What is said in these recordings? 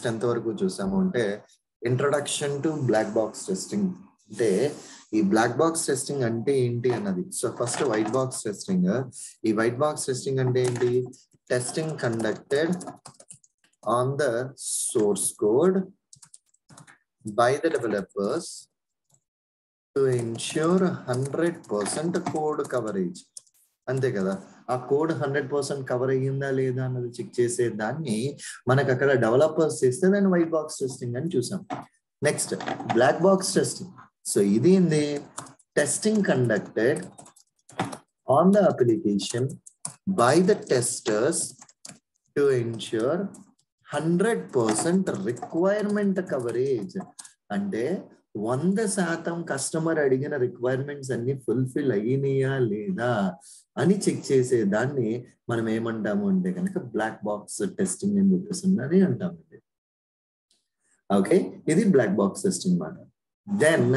Just ఎంతవరకు చూసాము అంటే introduction to black box testing. అంటే ఈ బ్లాక్ బాక్స్ టెస్టింగ్ అంటే ఏంటి అన్నది. So first white box testing. ఈ వైట్ బాక్స్ టెస్టింగ్ అంటే ఏంటి? Testing conducted on the source code by the developers to ensure 100% code coverage. అంతే కదా, ఆ కోడ్ 100% కవర్ అయ్యిందా లేదా అన్నది చెక్ చేసే దాన్ని మనకు అక్కడ డెవలపర్స్ చేస్తే దాన్ని వైట్ బాక్స్ టెస్టింగ్ అని చూసాం. Next black box testing. So ఇది ఏంది? Testing conducted on the application by the testers to ensure 100% requirement coverage. అంటే 100% కస్టమర్ అడిగిన రిక్వైర్మెంట్స్ అన్ని ఫుల్ఫిల్ అయినాయా లేదా అని చెక్ చేసే దాన్ని మనం ఏమంటాము అంటే కనుక బ్లాక్ బాక్స్ టెస్టింగ్ అని చెప్పేసి అంటాము. ఓకే, ఇది బ్లాక్ బాక్స్ టెస్టింగ్ మాట. దెన్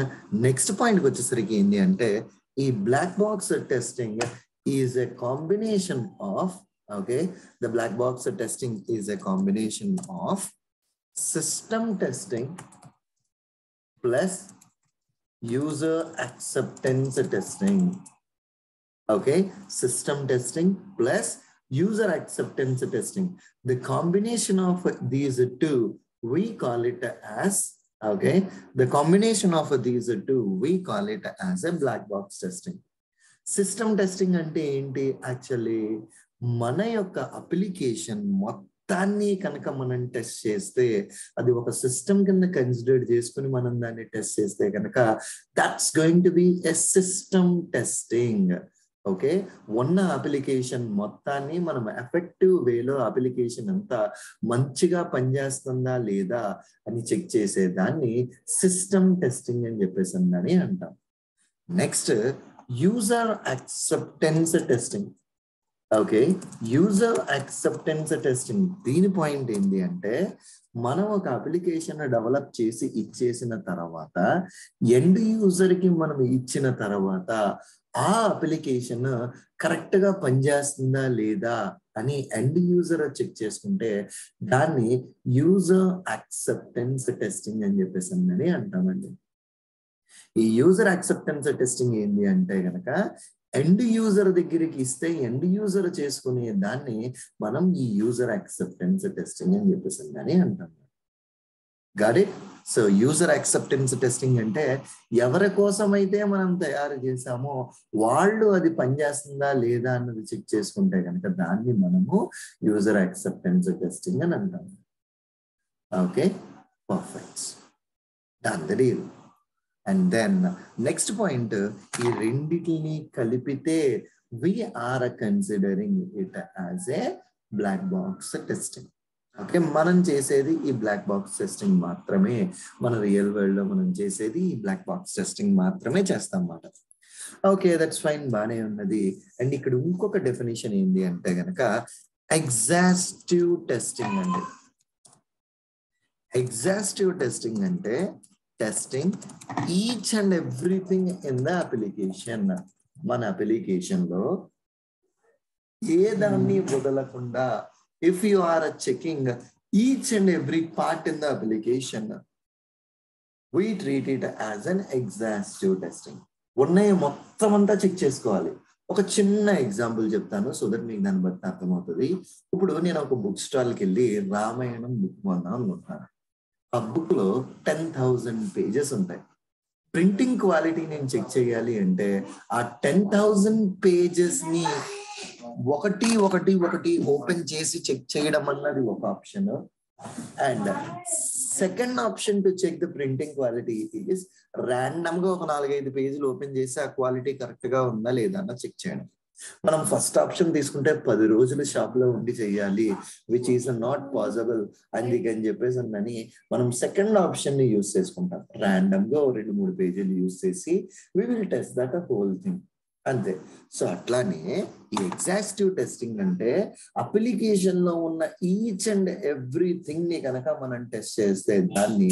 నెక్స్ట్ పాయింట్కి వచ్చేసరికి ఏంటి అంటే ఈ black box testing is a combination of okay, the black box testing is a combination of system testing plus user acceptance testing. Okay, system testing plus user acceptance testing. The combination of these two we call it as, okay, the combination of these two we call it as a black box testing. System testing అంటే ఏంటి? Actually మన యొక్క application మొత్తాన్ని కనుక మనం test చేస్తే, అది ఒక సిస్టమ్ కింద కన్సిడర్ చేసుకుని మనం దాన్ని టెస్ట్ చేస్తే కనుక that's going to be a system testing. Okay, ఉన్న అప్లికేషన్ మొత్తాన్ని మనం ఎఫెక్టివ్ వేలో అప్లికేషన్ అంతా మంచిగా పనిచేస్తుందా లేదా అని చెక్ చేసే దాన్ని సిస్టమ్ టెస్టింగ్ అని చెప్పేసి అంటాం. Next user acceptance testing. Okay, user acceptance testing దీని పాయింట్ ఏంటి అంటే మనం ఒక అప్లికేషన్ డెవలప్ చేసి ఇచ్చేసిన తర్వాత ఎండ్ యూజర్ కి మనం ఇచ్చిన తర్వాత ఆ అప్లికేషన్ కరెక్ట్ గా పనిచేస్తుందా లేదా అని ఎండ్ యూజర్ చెక్ చేసుకుంటే దాన్ని యూజర్ యాక్సెప్టెన్స్ టెస్టింగ్ అని చెప్పేసి అంటామండి. ఈ యూజర్ యాక్సెప్టెన్స్ టెస్టింగ్ ఏంటి అంటే కనుక ఎండ్ యూజర్ దగ్గరికి ఇస్తే ఎండ్ యూజర్ చేసుకునే దాన్ని మనం ఈ యూజర్ యాక్సెప్టెన్స్ టెస్టింగ్ అని చెప్పేసి అంటాం. Got it? So user acceptance testing అంటే ఎవరి కోసం అయితే మనం తయారు చేసామో వాళ్ళు అది పనిచేస్తుందా లేదా అన్నది చెక్ చేసుకుంటే కనుక దాన్ని మనము యూజర్ యాక్సెప్టెన్స్ టెస్టింగ్ అని అంటాం. Okay, perfect, done the deal. And then next point, ఈ రెండిటిని కలిపితే we are considering it as a black box testing. Okay, మనం చేసేది ఈ బ్లాక్ బాక్స్ టెస్టింగ్ మాత్రమే. మన రియల్ వరల్డ్ లో మనం చేసేది ఈ బ్లాక్ బాక్స్ టెస్టింగ్ మాత్రమే చేస్తాం అన్నమాట. ఓకే, దట్స్ ఫైన్, బానే ఉన్నది. అండ్ ఇక్కడ ఇంకొక డెఫినేషన్ ఏంటి అంటే గనక ఎగ్జాస్టివ్ టెస్టింగ్ అండి. ఎగ్జాస్టివ్ టెస్టింగ్ అంటే testing each and everything in the application. మన అప్లికేషన్ లో ఏ దాన్ని వదలకుండా if you are checking each and every part in the application we treat it as an exhaustive testing. ఉన్నాయి మొత్తం అంతా చెక్ చేసుకోవాలి. ఒక చిన్న ఎగ్జాంపుల్ చెప్తాను సో దట్ మీకు దాన్ని బట్టి అర్థమవుతుంది. ఇప్పుడు నేను ఒక బుక్ స్టాల్కి వెళ్ళి రామాయణం బుక్ కొందాం అనుకుంటున్నాను. ఆ బుక్ లో 10,000 పేజెస్ ఉంటాయి. ప్రింటింగ్ క్వాలిటీ నేను చెక్ చేయాలి అంటే ఆ 10,000 పేజెస్ ని ఒకటి ఓపెన్ చేసి చెక్ చేయడం అన్నది ఒక option. And second option to check the printing quality is random గా ఒక 4-5 పేజీలు ఓపెన్ చేసి ఆ క్వాలిటీ కరెక్ట్ గా ఉందా లేదా అన్న చెక్ చేయడం. మనం ఫస్ట్ ఆప్షన్ తీసుకుంటే 10 రోజులు షాప్ లో ఉండి చెయ్యాలి, విచ్ ఈస్ నాట్ పాసిబుల్ అందుకని చెప్పేసి అని మనం సెకండ్ ఆప్షన్ ని యూజ్ చేసుకుంటాం. ర్యాండమ్ గా 2-3 పేజీలు యూజ్ చేసి we will test that whole thing, అంతే. సో అట్లానే ఈ ఎగ్జాస్టివ్ టెస్టింగ్ అంటే అప్లికేషన్ లో ఉన్న ఈచ్ అండ్ ఎవ్రీథింగ్ ని కనుక మనం టెస్ట్ చేస్తే దాన్ని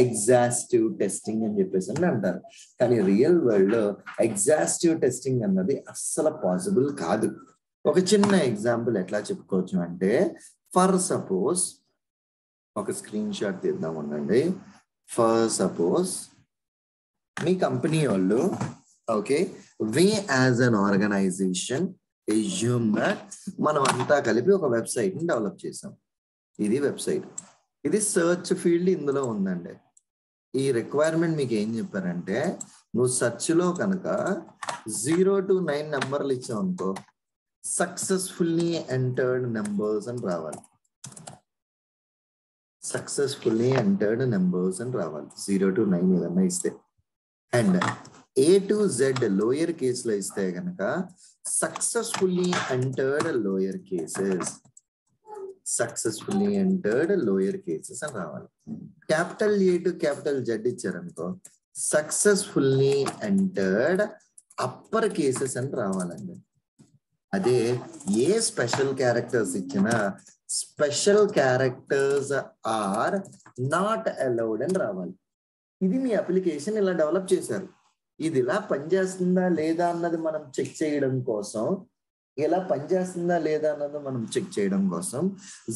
ఎగ్జాస్టివ్ టెస్టింగ్ అని చెప్పేసి అంటారు. కానీ రియల్ వరల్డ్ లో ఎగ్జాస్టివ్ టెస్టింగ్ అన్నది అస్సలు పాసిబుల్ కాదు. ఒక చిన్న ఎగ్జాంపుల్ ఎట్లా చెప్పుకోవచ్చు అంటే, ఫర్ సపోజ్ ఒక స్క్రీన్ షాట్ తీద్దాం ఉండండి. ఫస్ట్ సపోజ్ మీ కంపెనీ వాళ్ళు okay we as an organization assume that మనం అంతా కలిపి ఒక వెబ్సైట్ ని డెవలప్ చేసాం. ఇది వెబ్సైట్, ఇది సెర్చ్ ఫీల్డ్ ఇందులో ఉందండి. ఈ రిక్వైర్మెంట్ మీకు ఏం చెప్పారంటే నువ్వు సెర్చ్ లో కనుక 0 to 9 నెంబర్లు ఇచ్చావు అనుకో సక్సెస్ఫుల్లీ ఎంటర్డ్ నెంబర్స్ అని రావాలి. సక్సెస్ఫుల్లీ ఎంటర్డ్ నెంబర్స్ అని రావాలి 0 to 9 ఏదన్నా ఇస్తే. And A to Z lower కేసులో ఇస్తే కనుక successfully entered lower cases, successfully entered lower cases అని రావాలి. Capital A to capital Z ఇచ్చారనుకో సక్సెస్ఫుల్లీ ఎంటర్డ్ అప్పర్ కేసెస్ అని రావాలండి. అదే ఏ స్పెషల్ క్యారెక్టర్స్ ఇచ్చినా special characters are not allowed అని రావాలి. ఇది మీ అప్లికేషన్ ఇలా డెవలప్ చేశారు. ఇది ఇలా పనిచేస్తుందా లేదా అన్నది మనం చెక్ చేయడం కోసం, ఇలా పనిచేస్తుందా లేదా అన్నది మనం చెక్ చేయడం కోసం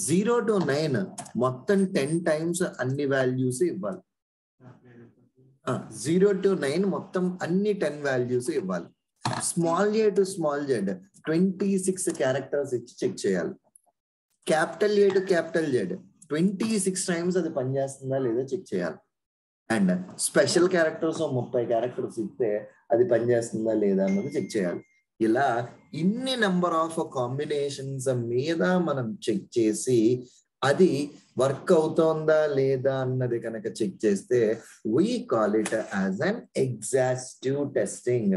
0 to 9 మొత్తం 10 times అన్ని వాల్యూస్ ఇవ్వాలి. 0 to 9 మొత్తం అన్ని 10 వాల్యూస్ ఇవ్వాలి. Small a to small z 26 characters ఇచ్చి చెక్ చేయాలి. Capital A to capital Z 26 times అది పనిచేస్తుందా లేదా చెక్ చేయాలి. అండ్ స్పెషల్ క్యారెక్టర్స్ 30 క్యారెక్టర్స్ ఇస్తే అది పనిచేస్తుందా లేదా అన్నది చెక్ చేయాలి. ఇలా ఇన్ని నెంబర్ ఆఫ్ కాంబినేషన్స్ మీద మనం చెక్ చేసి అది వర్క్ అవుతోందా లేదా అన్నది కనుక చెక్ చేస్తే we call it as an exhaustive testing.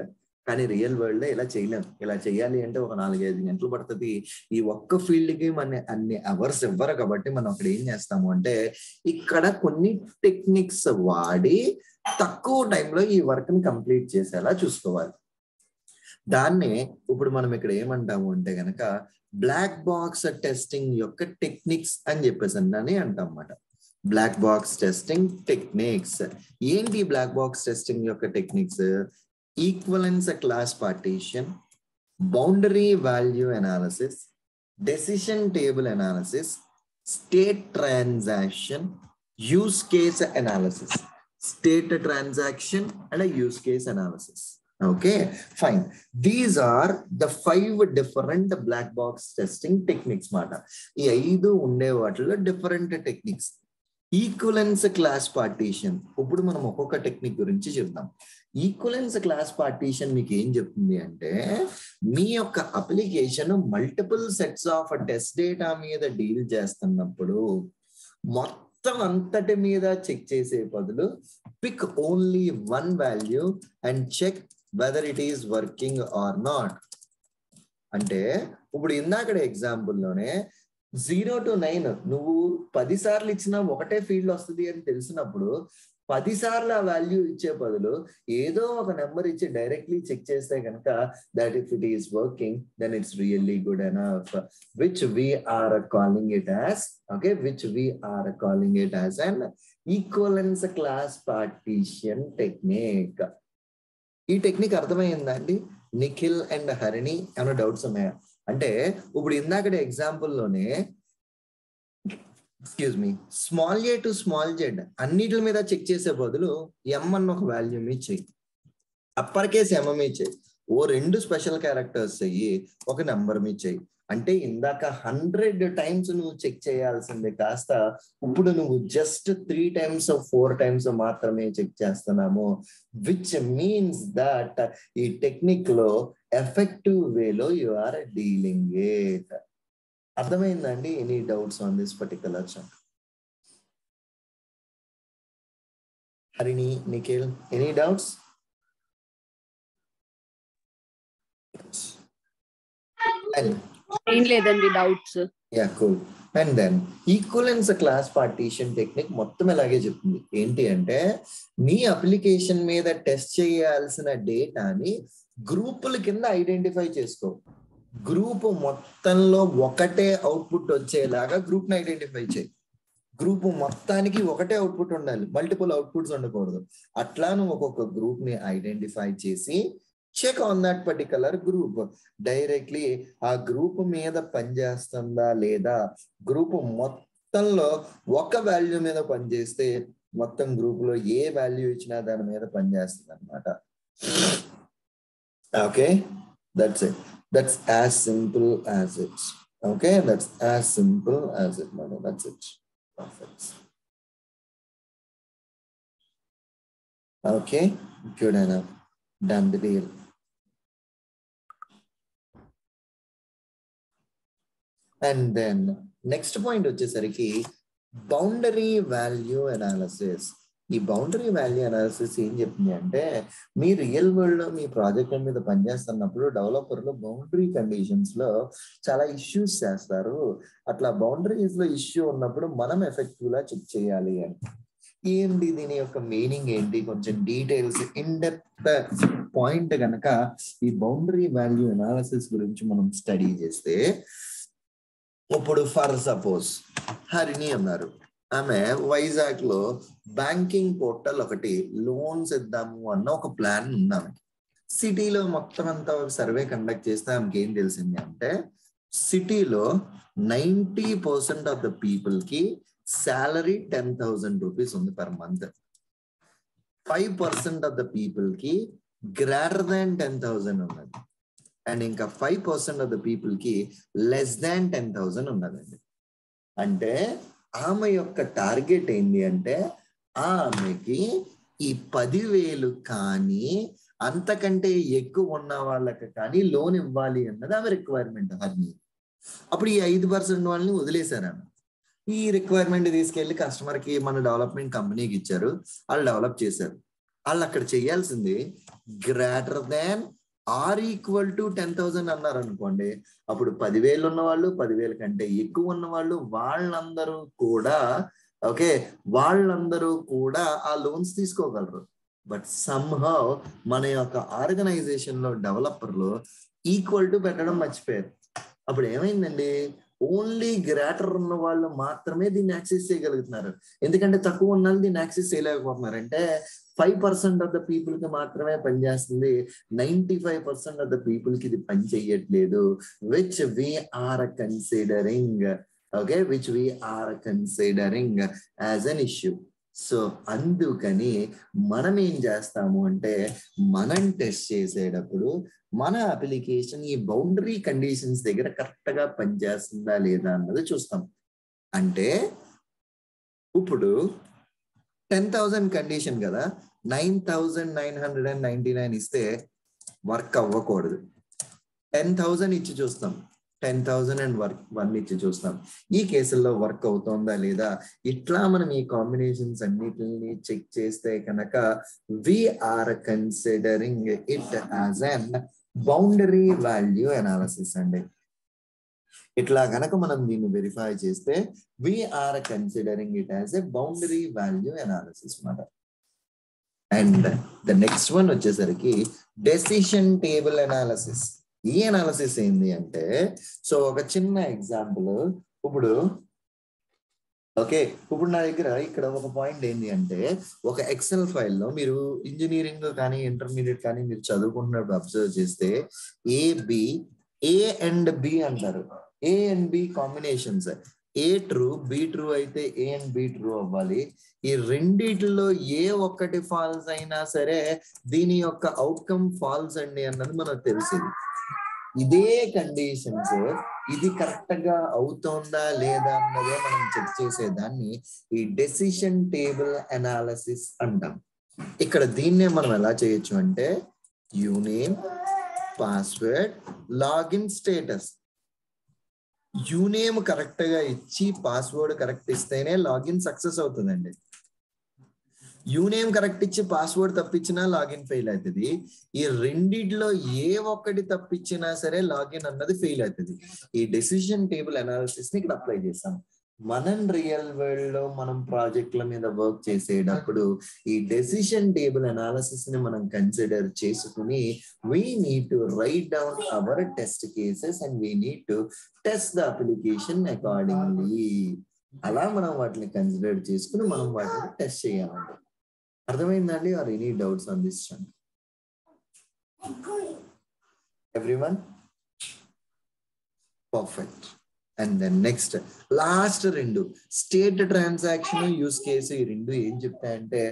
కానీ రియల్ వరల్డ్ లో ఇలా చేయలేం. ఇలా చేయాలి అంటే ఒక 4-5 గంటలు పడుతుంది. ఈ ఒక్క ఫీల్డ్ కి మన అన్ని అవర్స్ ఇవ్వరు కాబట్టి మనం అక్కడ ఏం చేస్తాము అంటే ఇక్కడ కొన్ని టెక్నిక్స్ వాడి తక్కువ టైంలో ఈ వర్క్ ని కంప్లీట్ చేసేలా చూసుకోవాలి. దాన్నే ఇప్పుడు మనం ఇక్కడ ఏమంటాము అంటే గనక బ్లాక్ బాక్స్ టెస్టింగ్ యొక్క టెక్నిక్స్ అని చెప్పేసి అని అంటాం అన్నమాట. బ్లాక్ బాక్స్ టెస్టింగ్ టెక్నిక్స్ ఏంటి? బ్లాక్ బాక్స్ టెస్టింగ్ యొక్క techniques equivalence class partition, boundary value analysis, decision table analysis, state transaction, use case analysis. State transaction and use case analysis. Okay, fine. These are the 5 different black box testing techniques మాట. ఈ 5 ఉండే వాటిలో different techniques. Equivalence class partition, ఇప్పుడు మనం ఒక్కొక్క technique గురించి చెప్తాం. Equivalence class partition మీకు ఏం చెప్తుంది అంటే మీ యొక్క application multiple sets of test data మీద డీల్ చేస్తున్నప్పుడు మొత్తం అంతటి మీద చెక్ చేసే బదులు pick only 1 value and check whether it is working or not. అంటే ఇప్పుడు ఇందాక ఎగ్జాంపుల్ లోనే 0 to 9 నువ్వు 10 సార్లు ఇచ్చినా ఒకటే ఫీల్డ్ వస్తుంది అని తెలిసినప్పుడు 10 సార్లు ఆ వాల్యూ ఇచ్చే బదులు ఏదో ఒక నెంబర్ ఇచ్చి డైరెక్ట్లీ చెక్ చేస్తే కనుక that if it is working then it's really good enough, which we are calling it as okay, which we are calling it as an equivalence class partition technique. ఈ technique అర్థమైందా అండి? Nikhil and Harini ఏమైనా doubts ఉన్నాయా? అంటే ఇప్పుడు ఇందాక example లోనే excuse me small a to small z అన్నిటి మీద చెక్ చేసే బదులు m అన్న ఒక వాల్యూ మీ చెయ్యి, అప్పర్ కేస్ m మీ చెయ్యి, ఓ 2 స్పెషల్ క్యారెక్టర్స్ చెయ్యి, ఒక నెంబర్ మీ చెయ్యి. అంటే ఇందాక 100 times నువ్వు చెక్ చేయాల్సిందే కాస్త ఇప్పుడు నువ్వు జస్ట్ 3 times 4 times మాత్రమే చెక్ చేస్తున్నాము, విచ్ మీన్స్ దట్ ఈ టెక్నిక్ లో ఎఫెక్టివ్ వేలో యు ఆర్ డీలింగ్ ఇట్. అర్థమైందండి? Any doubts on this particular chapter? Harini, Nikhil, any doubts? ఏం లేదండి doubts. Yeah cool. And then equivalence class partition technique మొత్తం ఇలాగే చెప్తుంది. ఏంటి అంటే మీ అప్లికేషన్ మీద టెస్ట్ చేయాల్సిన డేటాని గ్రూపుల కింద ఐడెంటిఫై చేసుకో. గ్రూప్ మొత్తంలో ఒకటే అవుట్పుట్ వచ్చేలాగా గ్రూప్ ని ఐడెంటిఫై చేయి. గ్రూప్ మొత్తానికి ఒకటే అవుట్పుట్ ఉండాలి, మల్టిపుల్ అవుట్పుట్స్ ఉండకూడదు. అట్లా నువ్వు ఒక్కొక్క గ్రూప్ ని ఐడెంటిఫై చేసి check on that particular group. Directly ఆ గ్రూప్ మీద పనిచేస్తుందా లేదా, గ్రూప్ మొత్తంలో ఒక వాల్యూ మీద పనిచేస్తే మొత్తం గ్రూప్ లో ఏ వాల్యూ ఇచ్చినా దాని మీద పనిచేస్తుంది అనమాట. Okay, that's it. That's as simple as it. Okay, that's as simple as it madam. That's it. Perfect. Okay, good enough. Done the deal. And then next point వచ్చేసరికి బౌండరీ వాల్యూ అనాలిసిస్. ఈ boundary value analysis ఏం చెప్తుంది అంటే, మీ real world లో మీ project మీద పనిచేస్తున్నప్పుడు డెవలపర్లు boundary conditions లో చాలా ఇష్యూస్ చేస్తారు. అట్లా బౌండరీస్ లో ఇష్యూ ఉన్నప్పుడు మనం ఎఫెక్టివ్ గా చెక్ చేయాలి అని. ఏంటి దీని యొక్క మీనింగ్ ఏంటి, కొంచెం డీటెయిల్స్ ఇన్ డెప్త్ పాయింట్ కనుక ఈ బౌండరీ వాల్యూ అనాలిసిస్ గురించి మనం స్టడీ చేస్తే, ఇప్పుడు ఫర్ సపోజ్ హరిణి అన్నారు, ఆమె వైజాగ్ లో బ్యాంకింగ్ పోర్టల్ ఒకటి లోన్స్ ఇద్దాము అన్న ఒక ప్లాన్ ఉంది ఆమెకి. సిటీలో మొత్తం అంతా ఒక సర్వే కండక్ట్ చేస్తే ఆమెకి ఏం తెలిసింది అంటే, సిటీలో 90% ఆఫ్ ద పీపుల్ కి శాలరీ 10,000 రూపీస్ ఉంది per month. 5% of the people కి గ్రేటర్ దాన్ 10,000 ఉన్నది. అండ్ ఇంకా 5% ఆఫ్ ద పీపుల్ కి లెస్ దాన్ 10,000 ఉన్నదండి. అంటే ఆమె యొక్క టార్గెట్ ఏంటి అంటే, ఆమెకి ఈ 10,000 కానీ అంతకంటే ఎక్కువ ఉన్న వాళ్ళకి కానీ లోన్ ఇవ్వాలి అన్నది ఆమె రిక్వైర్మెంట్. హర్ని అప్పుడు ఈ 5% వాళ్ళని వదిలేశారు ఆమె. ఈ రిక్వైర్మెంట్ తీసుకెళ్లి కస్టమర్ కి మన డెవలప్మెంట్ కంపెనీకి ఇచ్చారు, వాళ్ళు డెవలప్ చేశారు. వాళ్ళు అక్కడ చేయాల్సింది greater than or equal to 10,000 అన్నారు అనుకోండి, అప్పుడు 10,000 ఉన్న వాళ్ళు, 10,000 కంటే ఎక్కువ ఉన్న వాళ్ళు, వాళ్ళందరూ కూడా వాళ్ళందరూ కూడా ఆ లోన్స్ తీసుకోగలరు. బట్ సమ్హౌ మన యొక్క ఆర్గనైజేషన్ లో డెవలపర్లు ఈక్వల్ టు పెట్టడం మర్చిపోయారు. అప్పుడు ఏమైందండి, ఓన్లీ గ్రేటర్ ఉన్న వాళ్ళు మాత్రమే దీన్ని యాక్సెస్ చేయగలుగుతున్నారు. ఎందుకంటే తక్కువ ఉన్న వాళ్ళు దీన్ని యాక్సెస్ చేయలేకపోతున్నారు. అంటే 5% ఆఫ్ ద పీపుల్ కి మాత్రమే పనిచేస్తుంది, 95% ఆఫ్ ద పీపుల్ కి ఇది పని చెయ్యట్లేదు. Which we're considering as an issue. So అందుకని మనం ఏం చేస్తాము అంటే, మనం టెస్ట్ చేసేటప్పుడు మన అప్లికేషన్ ఈ బౌండరీ కండిషన్స్ దగ్గర కరెక్ట్ గా పనిచేస్తుందా లేదా అన్నది చూస్తాం. అంటే ఇప్పుడు 10,000 కండిషన్ కదా, 9,999 ఇస్తే వర్క్ అవ్వకూడదు. 10,000 ఇచ్చి చూస్తాం, 10,001 ఇచ్చి చూస్తాం. ఈ కేసుల్లో వర్క్ అవుతుందా లేదా, ఇట్లా మనం ఈ కాంబినేషన్స్ అన్నిటిని చెక్ చేస్తే కనుక we're considering it as an boundary value analysis అండి. ఇట్లా గనక మనం దీన్ని వెరిఫై చేస్తే we're considering it as a boundary value analysis అన్నమాట. అండ్ ద నెక్స్ట్ వన్ వచ్చేసరికి డెసిషన్ టేబుల్ అనాలిసిస్. ఈ అనాలిసిస్ ఏంది అంటే, సో ఒక చిన్న ఎగ్జాంపుల్. ఇప్పుడు నా దగ్గర ఇక్కడ ఒక పాయింట్ ఏంటి అంటే, ఒక ఎక్సెల్ ఫైల్లో మీరు ఇంజనీరింగ్ కానీ ఇంటర్మీడియట్ కానీ మీరు చదువుకుంటున్నప్పుడు అబ్జర్వ్ చేస్తే ఏ అండ్ బి అంటారు. A and B combinations, A true B true అయితే ఏ అండ్ బి ట్రూ అవ్వాలి. ఈ రెండిట్లో ఏ ఒక్కటి ఫాల్స్ అయినా సరే దీని యొక్క అవుట్కమ్ ఫాల్స్ అండి అన్నది మనకు తెలిసింది. ఇదే కండిషన్స్ ఇది కరెక్ట్ గా అవుతుందా లేదా అన్నదే మనం చెక్ చేసేదాన్ని ఈ డెసిషన్ టేబుల్ అనాలిసిస్ అంటాం. ఇక్కడ దీన్నే మనం ఎలా చేయొచ్చు అంటే, యూనేమ్, పాస్వర్డ్, లాగిన్ స్టేటస్. యూనేమ్ కరెక్ట్ గా ఇచ్చి పాస్వర్డ్ కరెక్ట్ ఇస్తేనే లాగిన్ సక్సెస్ అవుతుందండి. యూనేమ్ కరెక్ట్ ఇచ్చి పాస్వర్డ్ తప్పించినా లాగిన్ ఫెయిల్ అవుతుంది. ఈ రెండిట్లో ఏ ఒక్కటి తప్పించినా సరే లాగిన్ అన్నది ఫెయిల్ అవుతుంది. ఈ డెసిషన్ టేబుల్ అనాలిసిస్ ని ఇక్కడ అప్లై చేస్తాం. మనం రియల్ వరల్డ్ లో మనం ప్రాజెక్టుల మీద వర్క్ చేసేటప్పుడు ఈ డెసిషన్ టేబుల్ అనాలిసిస్ ని మనం కన్సిడర్ చేసుకుని we need to write down our test cases and we need to test the application accordingly. అలా మనం వాటిని కన్సిడర్ చేసుకుని మనం వాటిని టెస్ట్ చేయాలండి. అర్థమైందండి? Or any doubts on this? Everyone? Perfect. And then next last రెండు స్టేట్ ట్రాన్సాక్షన్ యూస్ కేసు. ఈ రెండు ఏం చెప్తాయంటే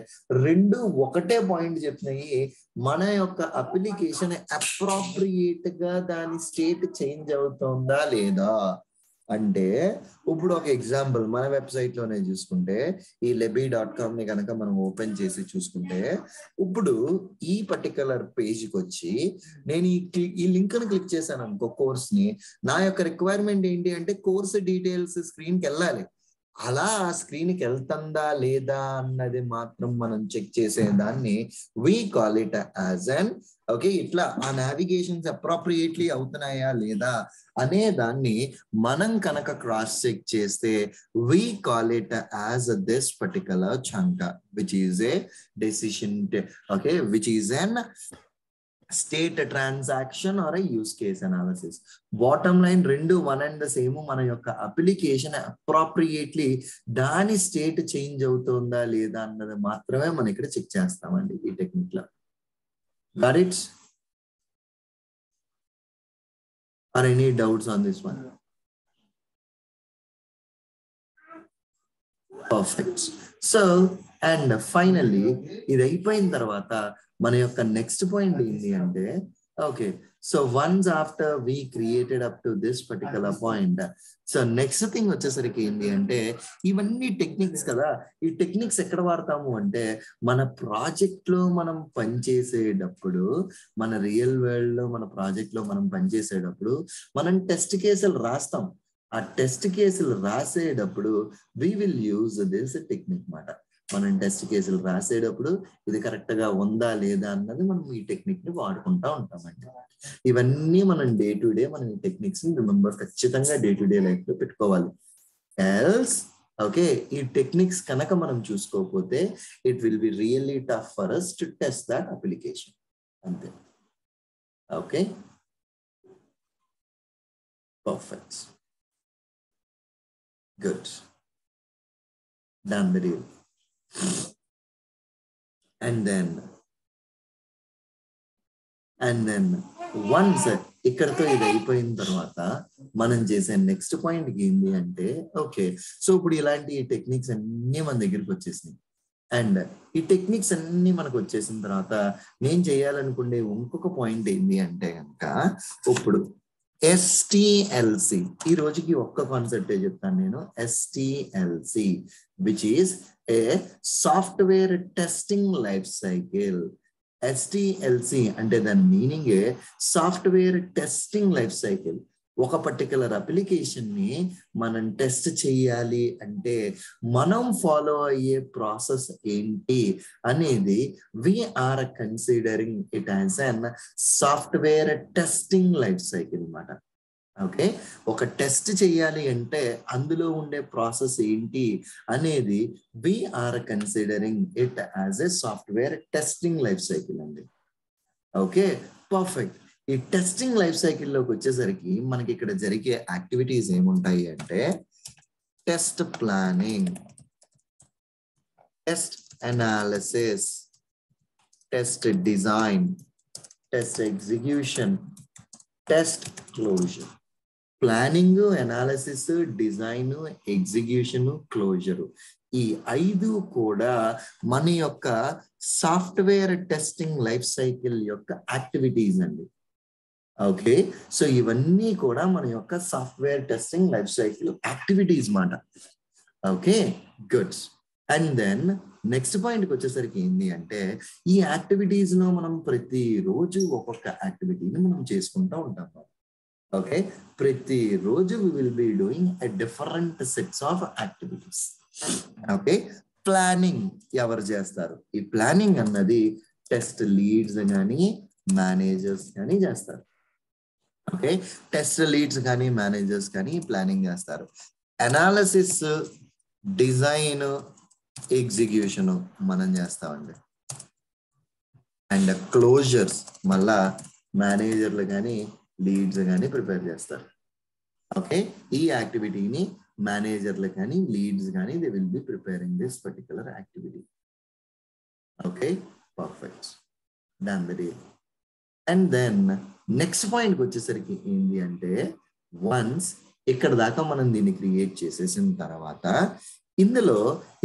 రెండు ఒకటే పాయింట్ చెప్తున్నాయి. మన యొక్క అప్లికేషన్ అప్రాప్రియేట్ గా దాని స్టేట్ చేంజ్ అవుతుందా లేదా అంటే, ఇప్పుడు ఒక ఎగ్జాంపుల్ మన వెబ్సైట్ లోనే చూసుకుంటే ఈ lebi.com ని కనుక మనం ఓపెన్ చేసి చూసుకుంటే, ఇప్పుడు ఈ పర్టికులర్ పేజ్కి వచ్చి నేను ఈ లింక్ ని క్లిక్ చేశాను అనుకో కోర్స్ ని, నా యొక్క రిక్వైర్మెంట్ ఏంటి అంటే కోర్స్ డీటెయిల్స్ స్క్రీన్కి వెళ్ళాలి. అలా ఆ స్క్రీన్కి వెళ్తుందా లేదా అన్నది మాత్రం మనం చెక్ చేసేదాన్ని we call it as an okay. ఇట్లా ఆ నావిగేషన్స్ అప్రాప్రియేట్లీ అవుతున్నాయా లేదా అనే దాన్ని మనం కనుక క్రాస్ చెక్ చేస్తే we call it as this particular chunk which is a decision okay which is an state transaction or use case analysis. Bottom line రెండు వన్ అండ్ ద సేమ్. మన యొక్క అప్లికేషన్ అప్రాప్రియేట్లీ దాని state change అవుతుందా లేదా అన్నది మాత్రమే మనం ఇక్కడ చెక్ చేస్తామండి ఈ టెక్నిక్ లో. Got it? Or any doubts on this one? Perfect. So and finally ఇది అయిపోయిన తర్వాత మన యొక్క నెక్స్ట్ పాయింట్ ఏంటి అంటే okay so once after we created up to this particular point, so next thing వచ్చేసరికి ఏంటి అంటే ఇవన్నీ టెక్నిక్స్ కదా. ఈ టెక్నిక్స్ ఎక్కడ వాడతాము అంటే మన ప్రాజెక్ట్ లో మనం పనిచేసేటప్పుడు, మన రియల్ వరల్డ్ లో మన ప్రాజెక్ట్ లో మనం పనిచేసేటప్పుడు మనం టెస్ట్ కేసులు రాస్తాం. ఆ టెస్ట్ కేసులు రాసేటప్పుడు we will use this technique మాట. మనం టెస్ట్ కేసులు రాసేటప్పుడు ఇది కరెక్ట్ గా ఉందా లేదా అన్నది మనం ఈ టెక్నిక్ ని వాడుకుంటా ఉంటామండి. ఇవన్నీ మనం డే టు డే మనం ఈ టెక్నిక్స్ ని రిమెంబర్ ఖచ్చితంగా డే టు డే లైఫ్ లో పెట్టుకోవాలి. ఎల్స్ ఓకే ఈ టెక్నిక్స్ కనుక మనం చూసుకోకపోతే it will be really tough for us to test that application. అంతే. Okay perfect. Good. Done the deal. And then once ఇక్కడతో ఇది అయిపోయిన తర్వాత మనం చేసే నెక్స్ట్ పాయింట్ ఏంటి అంటే ఓకే సో ఇప్పుడు ఇలాంటి టెక్నిక్స్ అన్ని మన దగ్గరికి వచ్చేసినాయి. అండ్ ఈ టెక్నిక్స్ అన్ని మనకు వచ్చేసిన తర్వాత నేను చేయాలనుకునే ఇంకొక పాయింట్ ఏంటి అంటే కనుక ఇప్పుడు STLC. ఈ రోజుకి ఒక్క కాన్సెప్ట్ చెప్తాను నేను. STLC which is a software testing life cycle. STLC అంటే దాని meaning software testing life cycle. ఒక పర్టికులర్ అప్లికేషన్ ని మనం టెస్ట్ చేయాలి అంటే మనం ఫాలో అయ్యే ప్రాసెస్ ఏంటి అనేది we're considering it as an software testing life cycle అన్నమాట. ఓకే ఒక టెస్ట్ చేయాలి అంటే అందులో ఉండే ప్రాసెస్ ఏంటి అనేది we're considering it as a software testing life cycle అండి. Okay perfect. ఈ టెస్టింగ్ లైఫ్ సైకిల్లోకి వచ్చేసరికి మనకి ఇక్కడ జరిగే యాక్టివిటీస్ ఏముంటాయి అంటే test planning, test analysis, test design, test execution, test closure. Planning, analysis, design, execution, closure ఈ 5 కూడా మన యొక్క సాఫ్ట్వేర్ టెస్టింగ్ లైఫ్ సైకిల్ యొక్క యాక్టివిటీస్ అండి. ఓకే సో ఇవన్నీ కూడా మన యొక్క software testing life cycle activities మాట. Okay good. And then next పాయింట్కి వచ్చేసరికి ఏంటి అంటే ఈ యాక్టివిటీస్ లో మనం ప్రతిరోజు ఒక్కొక్క యాక్టివిటీని మనం చేసుకుంటూ ఉంటాం. ఓకే ప్రతిరోజు we will be doing a different sets of activities. Okay planning ఎవరు చేస్తారు? ఈ ప్లానింగ్ అన్నది టెస్ట్ లీడ్స్ కానీ మేనేజర్స్ కానీ చేస్తారు. ఓకే టెస్ట్ లీడ్స్ కానీ మేనేజర్స్ కానీ ప్లానింగ్ చేస్తారు. అనాలిసిస్, డిజైన్, ఎగ్జిక్యూషన్ మనం చేస్తామండి. అండ్ క్లోజర్స్ మళ్ళా మేనేజర్లు కానీ లీడ్స్ కానీ ప్రిపేర్ చేస్తారు. ఓకే ఈ యాక్టివిటీని మేనేజర్లు కానీ లీడ్స్ కానీ they will be preparing this particular activity. Okay perfect. Done the deal. And then next పాయింట్కి వచ్చేసరికి ఏంటి అంటే వన్స్ ఇక్కడ దాకా మనం దీన్ని క్రియేట్ చేసేసిన తర్వాత ఇందులో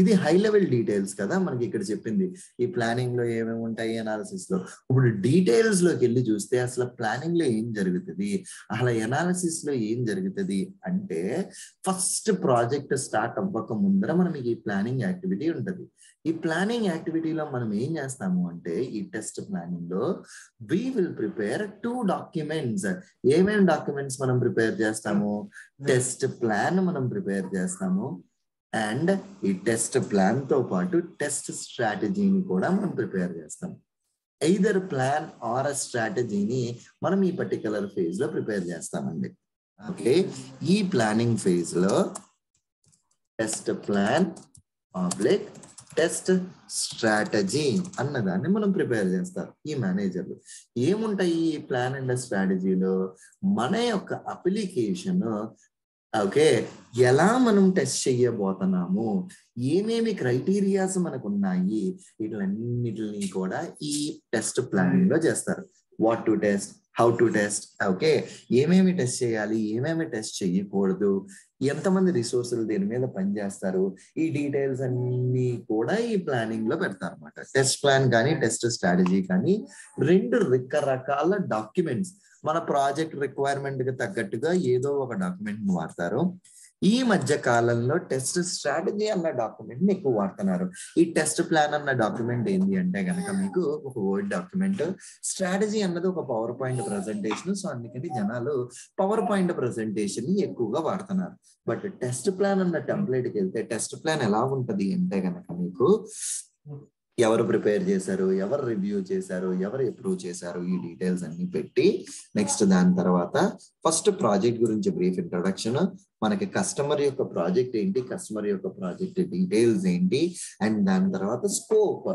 ఇది హై లెవెల్ డీటెయిల్స్ కదా మనకి ఇక్కడ చెప్పింది ఈ ప్లానింగ్ లో ఏమేమి ఉంటాయి అనాలిసిస్ లో. ఇప్పుడు డీటెయిల్స్ లోకి వెళ్ళి చూస్తే అసలు ప్లానింగ్ లో ఏం జరుగుతుంది, అసలు ఎనాలిసిస్ లో ఏం జరుగుతుంది అంటే ఫస్ట్ ప్రాజెక్ట్ స్టార్ట్ అవ్వక ముందర మనం ఈ ప్లానింగ్ యాక్టివిటీ ఉంటుంది. ఈ ప్లానింగ్ యాక్టివిటీలో మనం ఏం చేస్తాము అంటే ఈ టెస్ట్ ప్లానింగ్ లో వి విల్ ప్రిపేర్ 2 డాక్యుమెంట్స్. ఏమేమి డాక్యుమెంట్స్ మనం ప్రిపేర్ చేస్తాము, టెస్ట్ ప్లాన్ మనం ప్రిపేర్ చేస్తాము అండ్ ఈ టెస్ట్ ప్లాన్ తో పాటు టెస్ట్ స్ట్రాటజీని కూడా మనం ప్రిపేర్ చేస్తాం. ఎయిదర్ ప్లాన్ ఆర్ స్ట్రాటజీని మనం ఈ పర్టికులర్ ఫేజ్ లో ప్రిపేర్ చేస్తామండి. ఓకే, ఈ ప్లానింగ్ ఫేజ్ లో test plan oblique test strategy అన్నదాన్ని మనం ప్రిపేర్ చేస్తారు ఈ మేనేజర్లు. ఏముంటాయి ఈ ప్లాన్ అండ్ స్ట్రాటజీలో, మన యొక్క అప్లికేషన్ ఓకే ఎలా మనం టెస్ట్ చేయబోతున్నాము, ఏమేమి క్రైటీరియాస్ మనకు ఉన్నాయి, వీటిలన్నిటిని కూడా ఈ టెస్ట్ ప్లానింగ్ లో చేస్తారు. What to test, how to test, okay ఏమేమి టెస్ట్ చేయాలి, ఏమేమి టెస్ట్ చేయకూడదు, ఎంతమంది రిసోర్సులు దీని మీద పనిచేస్తారు, ఈ డీటెయిల్స్ అన్ని కూడా ఈ ప్లానింగ్ లో పెడతారు అనమాట. టెస్ట్ ప్లాన్ కానీ టెస్ట్ స్ట్రాటజీ కానీ 2 రకరకాల డాక్యుమెంట్స్. మన ప్రాజెక్ట్ రిక్వైర్మెంట్ కి తగ్గట్టుగా ఏదో ఒక డాక్యుమెంట్ వాడతారు. ఈ మధ్య కాలంలో టెస్ట్ స్ట్రాటజీ అన్న డాక్యుమెంట్ ఎక్కువ వాడుతున్నారు. ఈ టెస్ట్ ప్లాన్ అన్న డాక్యుమెంట్ ఏంటి అంటే కనుక మీకు ఒక వర్డ్ డాక్యుమెంట్, స్ట్రాటజీ అన్నది ఒక పవర్ పాయింట్ ప్రెజెంటేషన్. సో అందుకని జనాలు పవర్ పాయింట్ ప్రెజెంటేషన్ ని ఎక్కువగా వాడుతున్నారు. బట్ టెస్ట్ ప్లాన్ అన్న టెంప్లెట్కి వెళ్తే టెస్ట్ ప్లాన్ ఎలా ఉంటది అంటే కనుక మీకు ఎవరు ప్రిపేర్ చేశారు, ఎవరు రివ్యూ చేశారు, ఎవరు అప్రూవ్ చేశారు, ఈ డీటెయిల్స్ అన్ని పెట్టి నెక్స్ట్ దాని తర్వాత ఫస్ట్ ప్రాజెక్ట్ గురించి బ్రీఫ్ ఇంట్రొడక్షన్, మనకి కస్టమర్ యొక్క ప్రాజెక్ట్ ఏంటి, కస్టమర్ యొక్క ప్రాజెక్ట్ డీటెయిల్స్ ఏంటి, అండ్ దాని తర్వాత scope,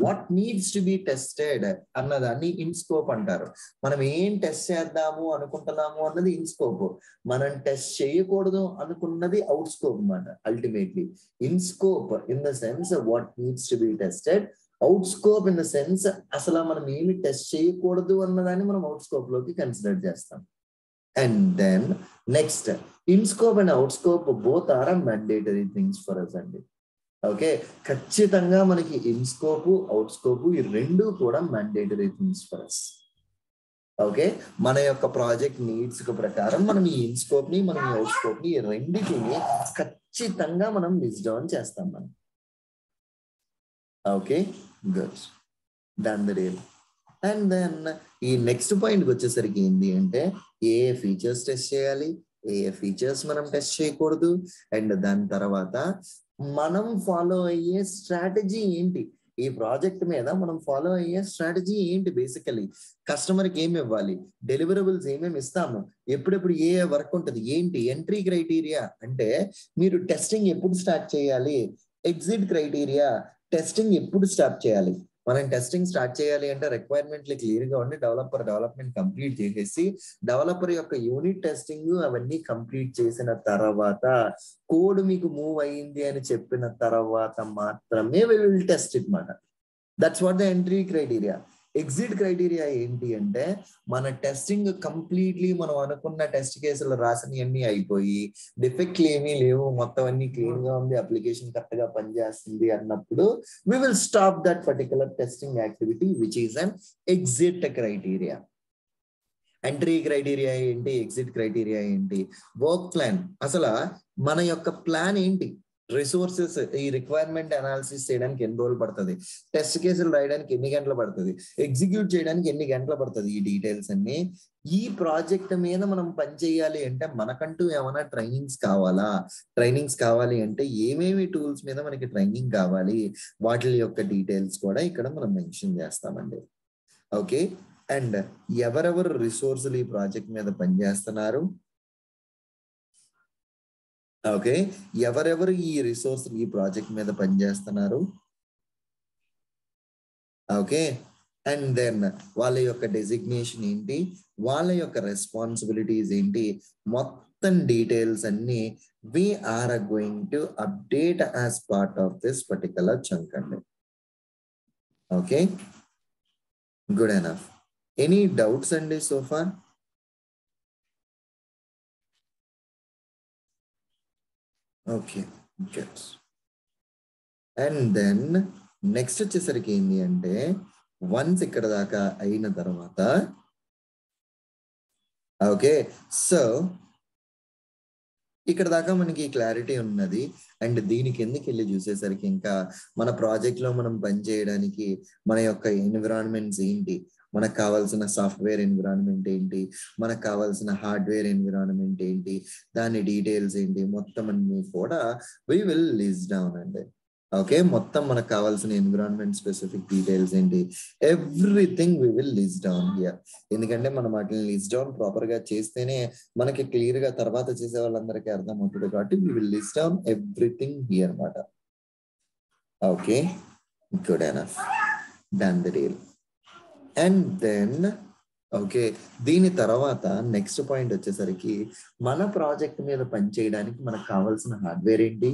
what needs to be tested అన్నదాన్ని ఇన్ స్కోప్ అంటారు. మనం ఏం టెస్ట్ చేద్దాము అనుకుంటున్నాము అన్నది ఇన్ స్కోప్, మనం టెస్ట్ చేయకూడదు అనుకున్నది అవుట్ స్కోప్ అన్నమాట. Ultimately in scope in the sense what needs to be tested, out scope in the sense అసలు మనం ఏమి టెస్ట్ చేయకూడదు అన్నదాన్ని మనం అవుట్ స్కోప్ లోకి కన్సిడర్ చేస్తాం. And then next in scope and out scope both are mandatory things for us అండి. Okay, ఖచ్చితంగా మనకి ఇన్ స్కోప్ అవుట్ స్కోప్ ఈ 2 కూడా mandatory things for us. Okay, మన యొక్క ప్రాజెక్ట్ నీడ్స్ ప్రకారం మనం ఈ ఇన్ స్కోప్ ని మనం ఈ అవుట్ స్కోప్ ని ఈ రెండింటిని ఖచ్చితంగా మనం లిస్ట్ డౌన్ చేస్తాం మనం. Okay good, done the deal. And then ఈ నెక్స్ట్ పాయింట్కి వచ్చేసరికి ఏంటి అంటే ఏ ఫీచర్స్ టెస్ట్ చేయాలి, ఏ ఫీచర్స్ మనం టెస్ట్ చేయకూడదు, అండ్ దాని తర్వాత మనం ఫాలో అయ్యే స్ట్రాటజీ ఏంటి, ఈ ప్రాజెక్ట్ మీద మనం ఫాలో అయ్యే స్ట్రాటజీ ఏంటి, బేసికలీ కస్టమర్కి ఏమి ఇవ్వాలి, డెలివరబుల్స్ ఏమేమి ఇస్తాము, ఎప్పుడెప్పుడు ఏ వర్క్ ఉంటుంది, ఏంటి ఎంట్రీ క్రైటీరియా అంటే మీరు టెస్టింగ్ ఎప్పుడు స్టార్ట్ చేయాలి, ఎగ్జిట్ క్రైటీరియా టెస్టింగ్ ఎప్పుడు స్టార్ట్ చేయాలి. మనం టెస్టింగ్ స్టార్ట్ చేయాలి అంటే రిక్వైర్మెంట్లు క్లియర్ గా ఉండి డెవలప్మెంట్ కంప్లీట్ చేసేసి డెవలపర్ యొక్క యూనిట్ టెస్టింగ్ అవన్నీ కంప్లీట్ చేసిన తర్వాత కోడ్ మీకు మూవ్ అయ్యింది అని చెప్పిన తర్వాత మాత్రమే we will test it మాట. That's what the entry criteria. Exit criteria ఏంటి అంటే మన టెస్టింగ్ కంప్లీట్లీ మనం అనుకున్న టెస్ట్ కేసులు రాసినవన్నీ అయిపోయి డిఫెక్ట్లు ఏమీ లేవు, మొత్తం అన్ని క్లీన్ గా ఉంది, అప్లికేషన్ కరెక్ట్ గా పనిచేస్తుంది అన్నప్పుడు we will stop that particular testing activity which is an exit criteria. Entry criteria ఏంటి, ఎగ్జిట్ క్రైటీరియా ఏంటి, వర్క్ ప్లాన్, అసలు మన యొక్క ప్లాన్ ఏంటి, రిసోర్సెస్ ఈ రిక్వైర్మెంట్ అనాలిసిస్ చేయడానికి ఎన్ని రోజులు పడుతుంది, టెస్ట్ కేసులు రాయడానికి ఎన్ని గంటలు పడుతుంది, ఎగ్జిక్యూట్ చేయడానికి ఎన్ని గంటలు పడుతుంది, ఈ డీటెయిల్స్ అన్ని. ఈ ప్రాజెక్ట్ మీద మనం పని చేయాలి అంటే మనకంటూ ఏమైనా ట్రైనింగ్స్ కావాలా, ట్రైనింగ్స్ కావాలి అంటే ఏమేమి టూల్స్ మీద మనకి ట్రైనింగ్ కావాలి, వాటి యొక్క డీటెయిల్స్ కూడా ఇక్కడ మనం మెన్షన్ చేస్తామండి. ఓకే, అండ్ ఎవరెవరు రిసోర్సులు ఈ ప్రాజెక్ట్ మీద పనిచేస్తున్నారు, ఓకే ఎవరెవరు ఈ రిసోర్స్ ఈ ప్రాజెక్ట్ మీద పనిచేస్తున్నారు, ఓకే అండ్ దెన్ వాళ్ళ యొక్క డెసిగ్నేషన్ ఏంటి, వాళ్ళ యొక్క రెస్పాన్సిబిలిటీస్ ఏంటి, మొత్తం డీటెయిల్స్ అన్ని we are going to update as part of this particular chunk అండి. Okay good enough. Any doubts అండి so far? Okay, good. And then next వచ్చేసరికి ఏంటి అంటే వన్స్ ఇక్కడ దాకా అయిన తర్వాత ఓకే, సో ఇక్కడ దాకా మనకి క్లారిటీ ఉన్నది. అండ్ దీనికి ఎందుకు వెళ్ళి చూసేసరికి ఇంకా మన ప్రాజెక్ట్ లో మనం పని చేయడానికి మన యొక్క ఎన్విరాన్మెంట్స్ ఏంటి, మనకు కావాల్సిన సాఫ్ట్వేర్ ఎన్విరాన్మెంట్ ఏంటి, మనకు కావాల్సిన హార్డ్వేర్ ఎన్విరాన్మెంట్ ఏంటి, దాని డీటెయిల్స్ ఏంటి, మొత్తం అన్ని కూడా వి విల్ లిస్ట్ డౌన్ అండి. ఓకే, మొత్తం మనకు కావాల్సిన ఎన్విరాన్మెంట్ స్పెసిఫిక్ డీటెయిల్స్ ఏంటి, everything we will list down here. ఎందుకంటే మనం వాటిని లిస్ట్ డౌన్ ప్రాపర్ గా చేస్తేనే మనకి క్లియర్ గా తర్వాత చేసే వాళ్ళందరికీ అర్థమవుతుంది. కాబట్టి we will list down everything here అన్నమాట. Okay, good enough, done the deal. And then okay, దీని తర్వాత నెక్స్ట్ పాయింట్ వచ్చేసరికి మన ప్రాజెక్ట్ మీద పనిచేయడానికి మనకు కావాల్సిన హార్డ్వేర్ ఏంటి,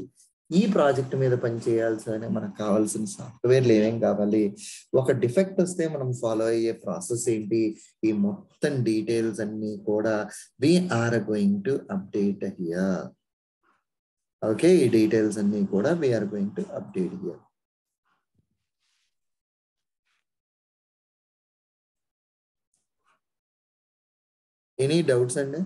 ఈ ప్రాజెక్ట్ మీద పనిచేయాల్సిన మనకు కావాల్సిన సాఫ్ట్వేర్లు ఏమేం కావాలి, ఒక డిఫెక్ట్ వస్తే మనం ఫాలో అయ్యే ప్రాసెస్ ఏంటి, ఈ మొత్తం డీటెయిల్స్ అన్ని కూడా we are going to update here. Okay, ఈ డీటెయిల్స్ అన్ని కూడా we are going to update here. Any doubts అండి?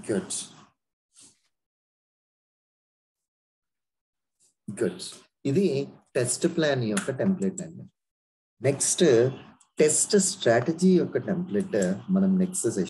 Good, good. ఇది టెస్ట్ ప్లాన్ యొక్క టెంప్లెట్ అండి. నెక్స్ట్ టెస్ట్ స్ట్రాటజీ యొక్క టెంప్లెట్ మనం నెక్స్ట్